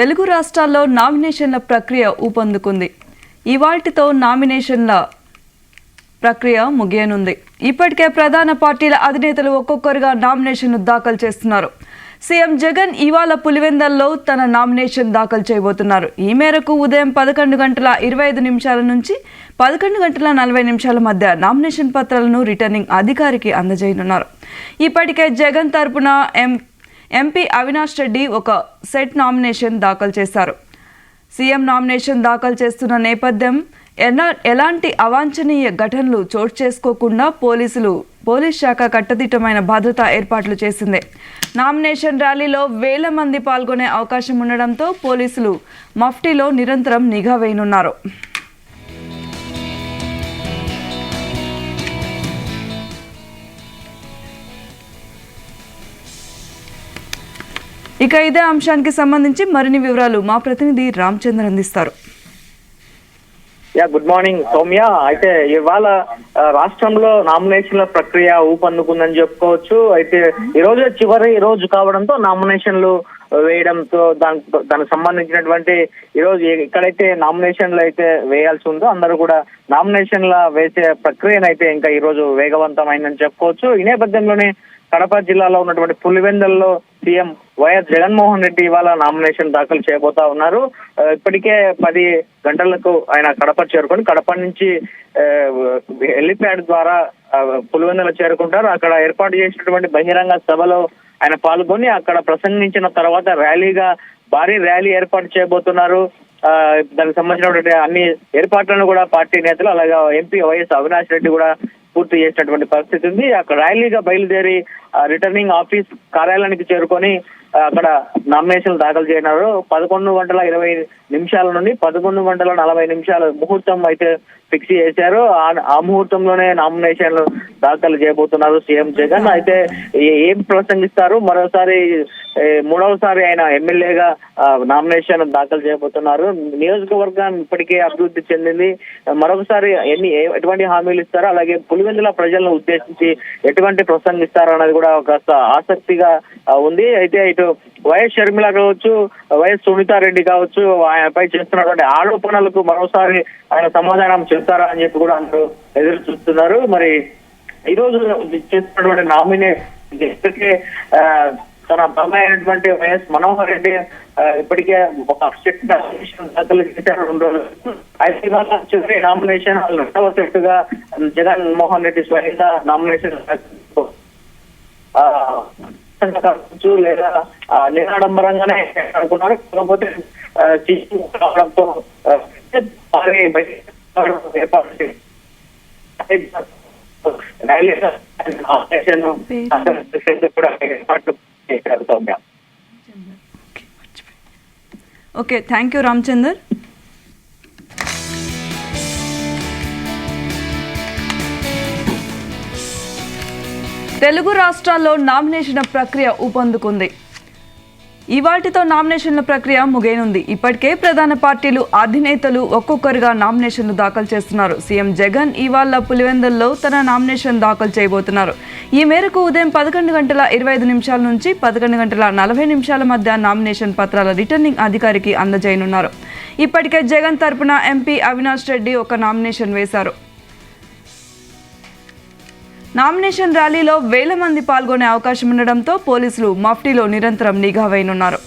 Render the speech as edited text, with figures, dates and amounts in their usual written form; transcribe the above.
తెలుగు రాష్ట్రాల్లో నామినేషన్ల ప్రక్రియ ఊపందుకుంది. ఇవాల్టితో నామినేషన్ల ప్రక్రియ ముగియనుంది. ఇప్పటికే ప్రధాన పార్టీల అధినేతలు ఒక్కొక్కరుగా నామినేషన్ను దాఖలు చేస్తున్నారు. సీఎం జగన్ ఇవాళ పులివెందల్లో తన నామినేషన్ దాఖలు చేయబోతున్నారు. ఈ మేరకు ఉదయం 11:25 నుంచి 11:40 మధ్య నామినేషన్ పత్రాలను రిటర్నింగ్ అధికారికి అందజేయనున్నారు. ఇప్పటికే జగన్ తరపున ఎంపీ అవినాష్ రెడ్డి ఒక సెట్ నామినేషన్ దాఖలు చేశారు. సీఎం నామినేషన్ దాఖలు చేస్తున్న నేపథ్యం ఎలాంటి అవాంఛనీయ ఘటనలు చోటు చేసుకోకుండా పోలీస్ శాఖ కట్టుదిట్టమైన భద్రతా ఏర్పాట్లు చేసింది. నామినేషన్ ర్యాలీలో వేల మంది పాల్గొనే అవకాశం ఉండడంతో పోలీసులు మఫ్టీలో నిరంతరం నిఘా వేయనున్నారు. ఇక ఇదే అంశానికి సంబంధించి మరిన్ని వివరాలు మా ప్రతినిధి రామచంద్ర అందిస్తారు. Good morning Soumya. అయితే ఇవాళ రాష్ట్రంలో నామినేషన్ల ప్రక్రియ ఊపందుకుందని చెప్పుకోవచ్చు. అయితే ఈ రోజు చివరి రోజు కావడంతో నామినేషన్లు వేయడంతో దానికి సంబంధించినటువంటి ఈ రోజు ఎక్కడైతే నామినేషన్లు అయితే వేయాల్సి ఉందో అందరూ కూడా నామినేషన్ల వేసే ప్రక్రియనైతే ఇంకా ఈ రోజు వేగవంతమైందని చెప్పుకోవచ్చు. ఈ నేపథ్యంలోనే కడప జిల్లాలో ఉన్నటువంటి పులివెందల్లో సీఎం వైఎస్ జగన్మోహన్ రెడ్డి ఇవాళ నామినేషన్ దాఖలు చేయబోతా ఉన్నారు. ఇప్పటికే 10 గంటలకు ఆయన కడప చేరుకొని కడప నుంచి హెలిప్యాడ్ ద్వారా పులివెందుల చేరుకుంటారు. అక్కడ ఏర్పాటు చేసినటువంటి బహిరంగ సభలో ఆయన పాల్గొని అక్కడ ప్రసంగించిన తర్వాత భారీ ర్యాలీ ఏర్పాటు చేయబోతున్నారు. దానికి సంబంధించినటువంటి అన్ని ఏర్పాట్లను కూడా పార్టీ నేతలు అలాగే ఎంపీ వైఎస్ అవినాష్ రెడ్డి కూడా పూర్తి చేసినటువంటి పరిస్థితి ఉంది. అక్కడ ర్యాలీగా బయలుదేరి రిటర్నింగ్ ఆఫీస్ కార్యాలయానికి చేరుకొని అక్కడ నామినేషన్లు దాఖలు చేయనున్నారు. 11:20 నుండి 11:40 ముహూర్తం అయితే ఫిక్స్ చేశారు. ఆ ముహూర్తంలోనే నామినేషన్లు దాఖలు చేయబోతున్నారు సీఎం జగన్. అయితే ఏం ప్రసంగిస్తారు? మూడవసారి ఆయన ఎమ్మెల్యేగా నామినేషన్ దాఖలు చేయబోతున్నారు. నియోజకవర్గం ఇప్పటికే అభివృద్ధి చెందింది. మరొకసారి ఎటువంటి హామీలు ఇస్తారో అలాగే పులివెందుల ప్రజలను ఉద్దేశించి ఎటువంటి ప్రసంగిస్తారో అనేది కూడా కాస్త ఆసక్తిగా ఉంది. అయితే ఇటు వైఎస్ షర్మిల కావచ్చు, వైఎస్ సునీతారెడ్డి కావచ్చు, ఆయనపై చేస్తున్నటువంటి ఆరోపణలకు మరోసారి ఆయన సమాధానం చెప్తారా అని చెప్పి కూడా అందరూ ఎదురు చూస్తున్నారు. మరి ఈ రోజు చేస్తున్నటువంటి నామినేషన్ ఇప్పటికే తన బాబాయ్ అయినటువంటి వైఎస్ మనోహర్ రెడ్డి ఇప్పటికే ఒక సెట్ నామినేషన్ దాఖలు చేశారు 2 రోజులు. అయితే ఇవాళ చివరి నామినేషన్ 2వ సెట్ గా జగన్మోహన్ రెడ్డి స్వయంగా నామినేషన్ కావచ్చు లేదా నిరాడంబరంగానే అనుకున్నారు. కాకపోతే కావడంతో ఏర్పాటు ఓకే, థ్యాంక్ యూ రామచందర్. తెలుగు రాష్ట్రాల్లో నామినేషన్ల ప్రక్రియ ఊపందుకుంది. ఇవాల్టితో నామినేషన్ల ప్రక్రియ ముగియనుంది. ఇప్పటికే ప్రధాన పార్టీలు అధినేతలు ఒక్కొక్కరుగా నామినేషన్లు దాఖలు చేస్తున్నారు. సీఎం జగన్ ఇవాళ పులివెందుల్లో తన నామినేషన్ దాఖలు చేయబోతున్నారు. ఈ మేరకు ఉదయం 11:25 నుంచి 11:40 మధ్య నామినేషన్ పత్రాల రిటర్నింగ్ అధికారికి అందజేయనున్నారు. ఇప్పటికే జగన్ తరపున ఎంపీ అవినాష్ రెడ్డి ఒక నామినేషన్ వేశారు. నామినేషన్ ర్యాలీలో వేల మంది పాల్గొనే అవకాశం ఉండడంతో పోలీసులు మఫ్టీలో నిరంతరం నిఘా వేయనున్నారు.